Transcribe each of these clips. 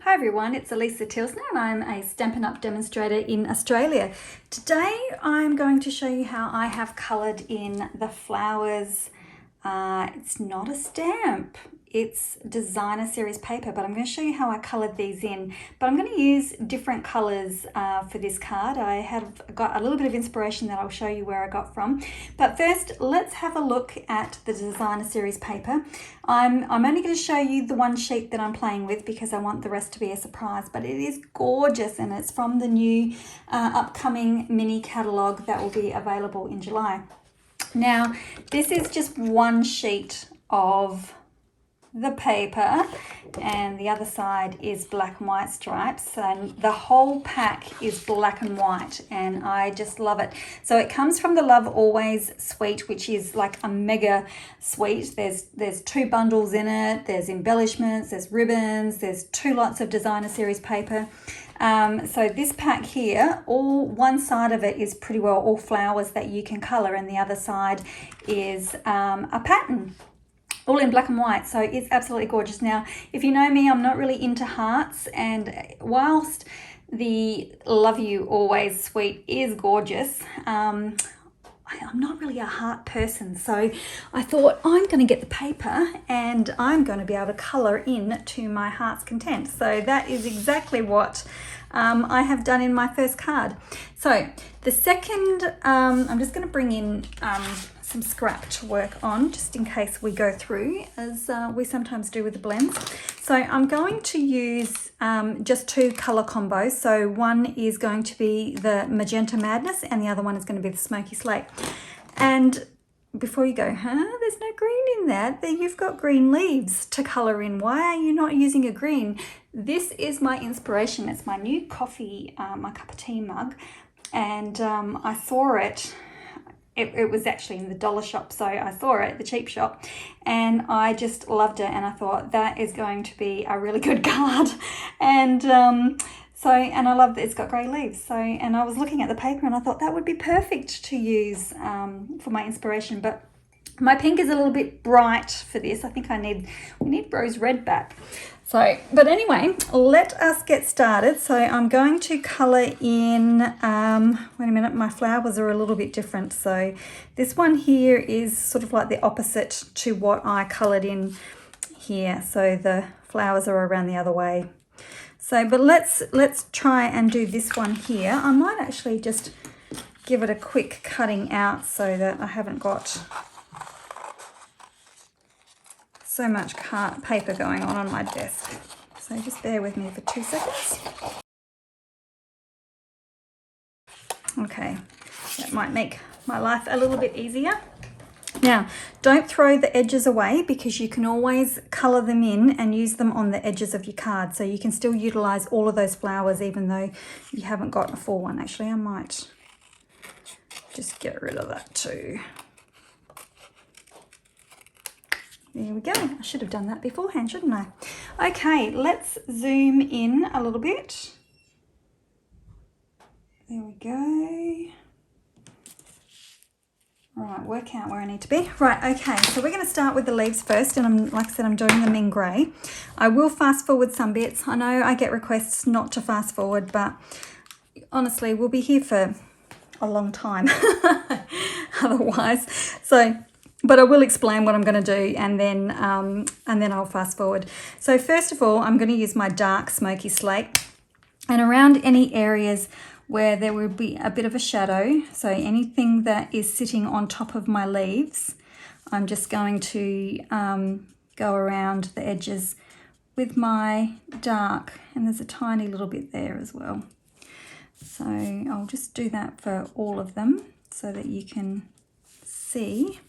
Hi everyone, it's Alisa Tilsner and I'm a Stampin Up demonstrator in Australia. Today I'm going to show you how I have coloured in the flowers. It's not a stamp, it's designer series paper, but I'm going to show you how I coloured these in. But I'm going to use different colours for this card. I have got a little bit of inspiration that I'll show you where I got from. But first, let's have a look at the designer series paper. I'm only going to show you the one sheet that I'm playing with because I want the rest to be a surprise, but it is gorgeous and it's from the new upcoming mini catalogue that will be available in July. Now, this is just one sheet of the paper and the other side is black and white stripes, and the whole pack is black and white and I just love it. So it comes from the Love Always suite, which is like a mega suite. There's 2 bundles in it, there's embellishments, there's ribbons, there's 2 lots of designer series paper. So this pack here, one side of it is pretty well all flowers that you can colour and the other side is a pattern, all in black and white. So it's absolutely gorgeous. Now, if you know me, I'm not really into hearts, and whilst the Love You Always suite is gorgeous, I'm not really a heart person, so I thought I'm going to get the paper and I'm going to be able to colour in to my heart's content. So that is exactly what I have done in my first card. So the second, I'm just going to bring in some scrap to work on just in case we go through, as we sometimes do with the blends. So I'm going to use just 2 colour combos. So one is going to be the Magenta Madness and the other one is going to be the Smoky Slate. And before you go, there's no green in that. There you've got green leaves to colour in. Why are you not using a green? This is my inspiration. It's my new coffee, my cup of tea mug. And I saw it. It was actually in the dollar shop, so I saw it at the cheap shop and I just loved it and I thought that is going to be a really good card. And and I love that it's got grey leaves. So, and I was looking at the paper and I thought that would be perfect to use for my inspiration, but my pink is a little bit bright for this. I think we need rose red back. So, but anyway, let us get started. So I'm going to colour in, wait a minute, my flowers are a little bit different. So this one here is sort of like the opposite to what I coloured in here. So the flowers are around the other way. So, but let's try and do this one here. I might actually just give it a quick cutting out so that I haven't got so much paper going on my desk. So just bear with me for 2 seconds. Okay, that might make my life a little bit easier. Now, don't throw the edges away because you can always colour them in and use them on the edges of your card. So you can still utilise all of those flowers even though you haven't got a full one. Actually, I might just get rid of that too. There we go. I should have done that beforehand, shouldn't I? Okay, let's zoom in a little bit. There we go. All right, work out where I need to be. Right, okay, so we're going to start with the leaves first, and like I said, I'm doing them in grey. I will fast forward some bits. I know I get requests not to fast forward, but honestly, we'll be here for a long time otherwise. So, but I will explain what I'm going to do and then I'll fast forward. So first of all, I'm going to use my dark smoky slate, and around any areas where there will be a bit of a shadow, so anything that is sitting on top of my leaves, I'm just going to go around the edges with my dark, and there's a tiny little bit there as well. So I'll just do that for all of them so that you can see.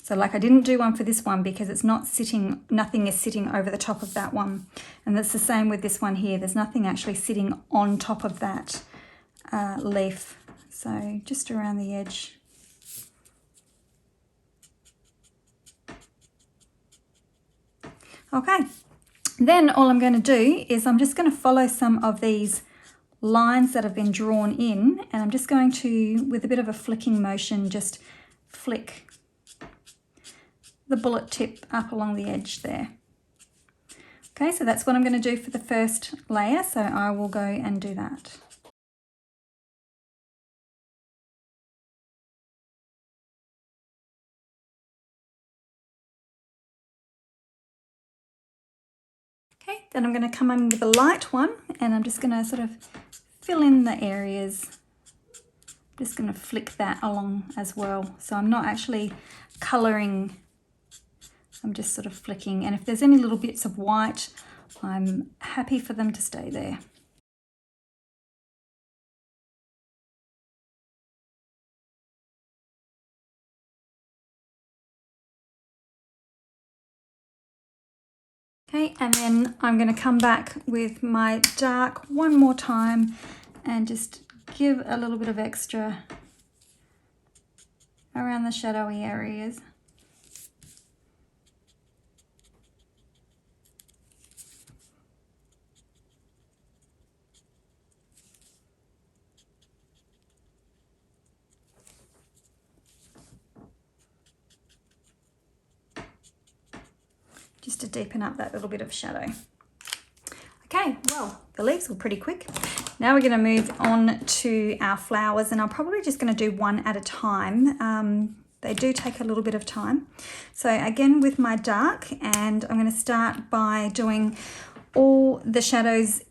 So like I didn't do one for this one because it's not sitting, nothing is sitting over the top of that one. And that's the same with this one here. There's nothing actually sitting on top of that leaf. So just around the edge. Okay, then all I'm going to do is I'm just going to follow some of these lines that have been drawn in, and I'm just going to, with a bit of a flicking motion, just flick the bullet tip up along the edge there. Okay, so that's what I'm going to do for the first layer, so I will go and do that. Okay, then I'm going to come in with a light one, and I'm just going to sort of fill in the areas. Just going to flick that along as well. So I'm not actually colouring, I'm just sort of flicking. And if there's any little bits of white, I'm happy for them to stay there. Okay, and then I'm going to come back with my dark one more time and just give a little bit of extra around the shadowy areas. Just to deepen up that little bit of shadow. Okay, well, the leaves were pretty quick. Now we're going to move on to our flowers, and I'm probably just going to do one at a time. They do take a little bit of time. So again with my dark, and I'm going to start by doing all the shadows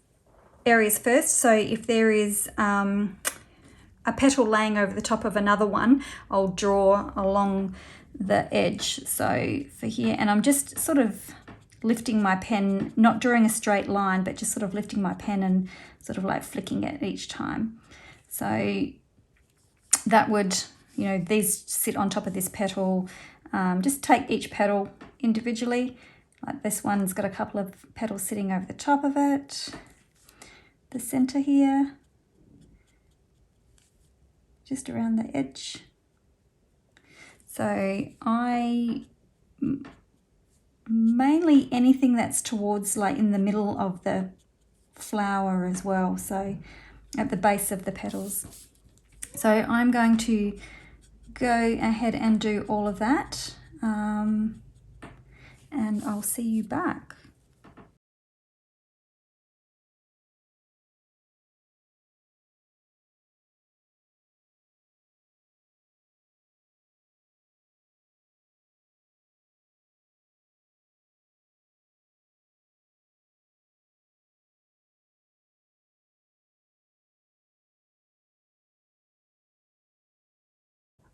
areas first. So if there is a petal laying over the top of another one, I'll draw along the edge. So for here, and I'm just sort of lifting my pen, not drawing a straight line, but just sort of lifting my pen and sort of like flicking it each time. So that would, you know, these sit on top of this petal. Just take each petal individually. Like this one's got a couple of petals sitting over the top of it. The center here, just around the edge. So I mainly anything that's towards like in the middle of the flower as well, so at the base of the petals. So I'm going to go ahead and do all of that, and I'll see you back.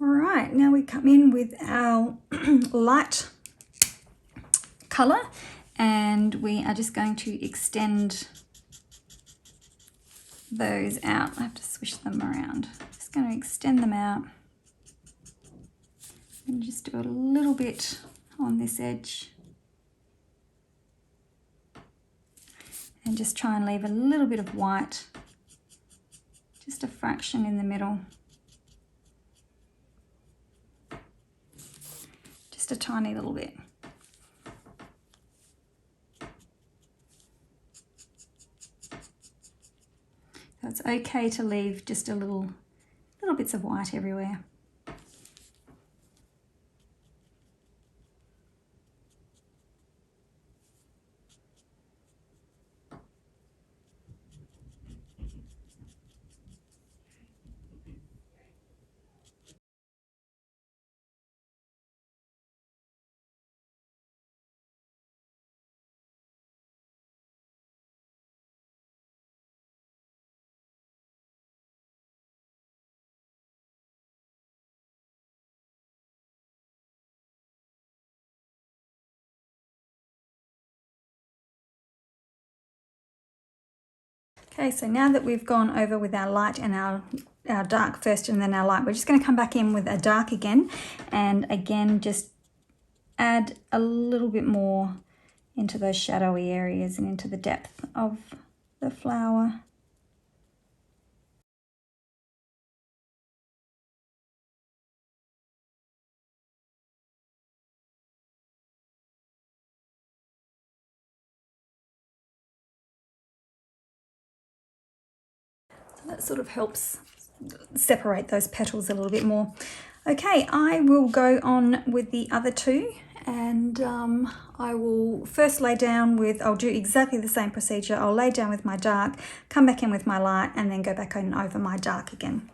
All right, now we come in with our light colour, and we are just going to extend those out. I have to swish them around. Just going to extend them out and just do a little bit on this edge, and just try and leave a little bit of white, just a fraction in the middle. Just a tiny little bit. So it's okay to leave just a little bits of white everywhere. Okay, so now that we've gone over with our light and our dark first and then our light, we're just going to come back in with a dark again, and again just add a little bit more into those shadowy areas and into the depth of the flower. That sort of helps separate those petals a little bit more. Okay, I will go on with the other two, and I will first lay down with, I'll do exactly the same procedure. I'll lay down with my dark, come back in with my light, and then go back in over my dark again.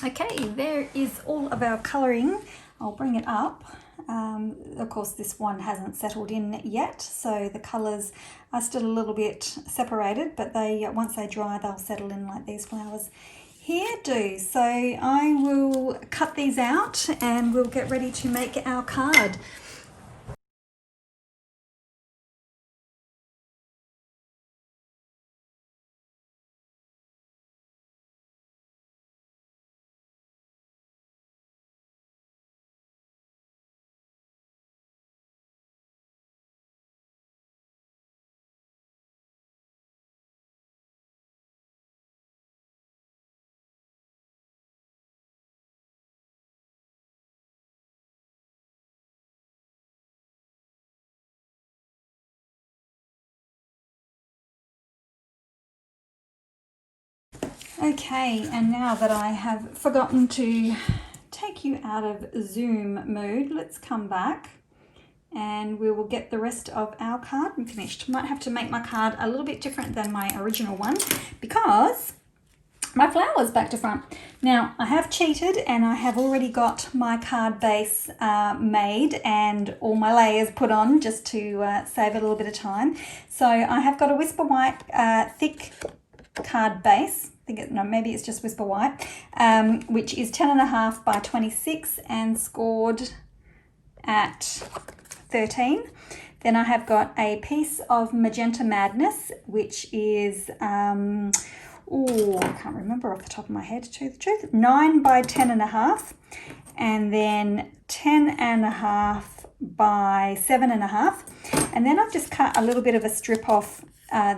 Okay, there is all of our colouring. I'll bring it up. Of course, this one hasn't settled in yet, so the colours are still a little bit separated, but they once they dry, they'll settle in like these flowers here do. So I will cut these out and we'll get ready to make our card. Okay, and now that I have forgotten to take you out of Zoom mode, let's come back and we will get the rest of our card finished. Might have to make my card a little bit different than my original one because my flower's back to front. Now, I have cheated and I have already got my card base made and all my layers put on just to save a little bit of time. So I have got a Whisper White thick card base. Maybe it's just Whisper White, which is 10.5 by 26 and scored at 13. Then I have got a piece of Magenta Madness, which is, I can't remember off the top of my head, to tell you the truth, 9 by 10.5, and then 10.5 by 7.5. And then I've just cut a little bit of a strip off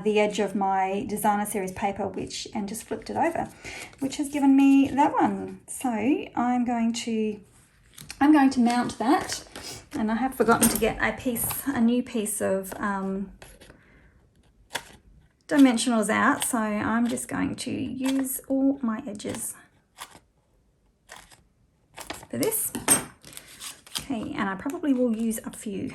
the edge of my designer series paper, and just flipped it over, which has given me that one. So I'm going to mount that, and I have forgotten to get a new piece of dimensionals out, so I'm just going to use all my edges for this. Okay, and I probably will use a few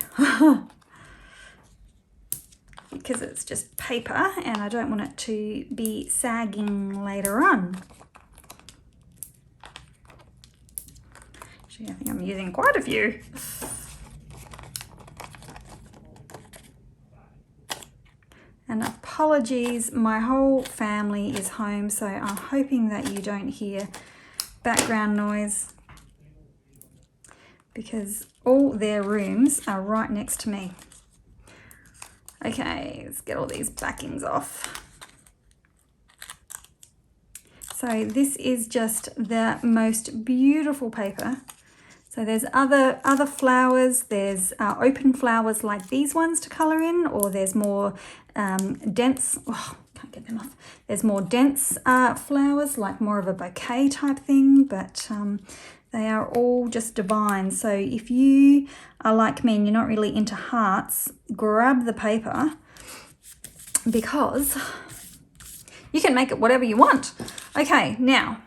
because it's just paper and I don't want it to be sagging later on. Actually, I think I'm using quite a few. And apologies, my whole family is home, so I'm hoping that you don't hear background noise because all their rooms are right next to me. Okay, let's get all these backings off. So this is just the most beautiful paper. So there's other flowers, there's open flowers like these ones to colour in, or there's more dense, can't get them off. There's more dense flowers, like more of a bouquet type thing, but they are all just divine. So if you are like me and you're not really into hearts, grab the paper because you can make it whatever you want. Okay, now,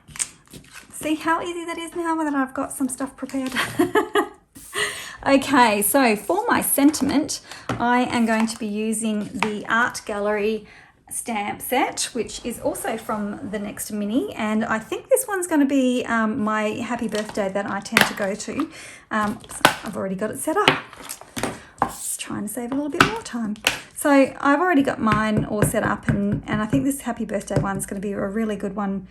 see how easy that is now that I've got some stuff prepared? Okay, so for my sentiment, I am going to be using the Art Gallery stamp set, which is also from the next mini, and I think this one's going to be my happy birthday that I tend to go to. I've already got it set up. Just trying to save a little bit more time. So I've already got mine all set up, and I think this happy birthday one's going to be a really good one.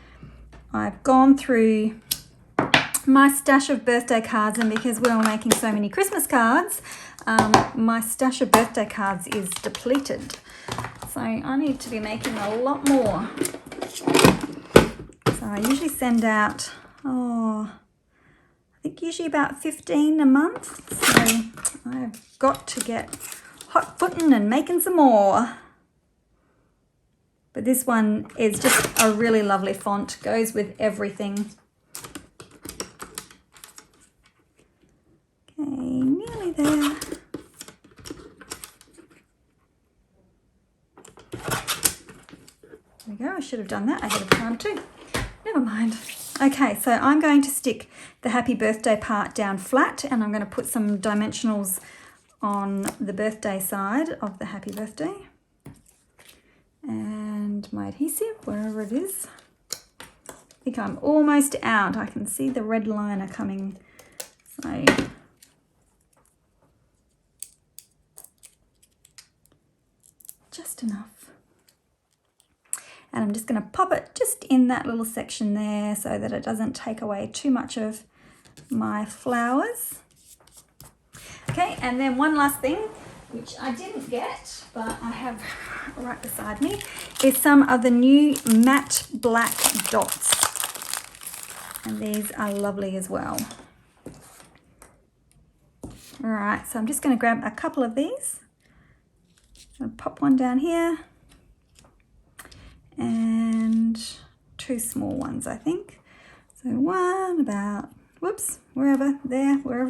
I've gone through my stash of birthday cards, and because we're all making so many Christmas cards, my stash of birthday cards is depleted. So I need to be making a lot more. So I usually send out, I think usually about 15 a month. So I've got to get hot footing and making some more. But this one is just a really lovely font, goes with everything. Okay, nearly there. There we go, I should have done that ahead of time too. Never mind. Okay, so I'm going to stick the happy birthday part down flat, and I'm going to put some dimensionals on the birthday side of the happy birthday. And my adhesive, wherever it is. I think I'm almost out. I can see the red liner coming. So just enough. And I'm just going to pop it just in that little section there so that it doesn't take away too much of my flowers. Okay, and then one last thing, which I didn't get, but I have right beside me, is some of the new matte black dots. And these are lovely as well. All right, so I'm just going to grab a couple of these. I'm going to pop one down here. And two small ones, I think. So one about, whoops, wherever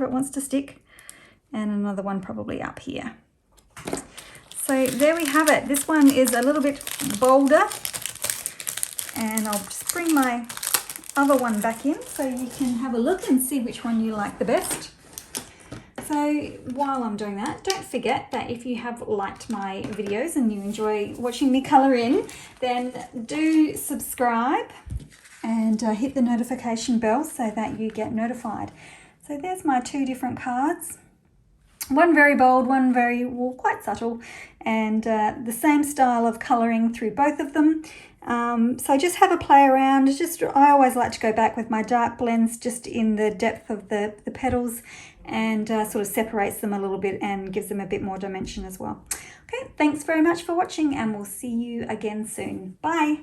it wants to stick. And another one probably up here. So there we have it. This one is a little bit bolder. And I'll just bring my other one back in so you can have a look and see which one you like the best. So while I'm doing that, don't forget that if you have liked my videos and you enjoy watching me colour in, then do subscribe and hit the notification bell so that you get notified. So there's my two different cards. One very bold, one very, well, quite subtle, and the same style of colouring through both of them. So just have a play around. I always like to go back with my dark blends just in the depth of the petals, and sort of separates them a little bit and gives them a bit more dimension as well. Okay, thanks very much for watching, and we'll see you again soon. Bye.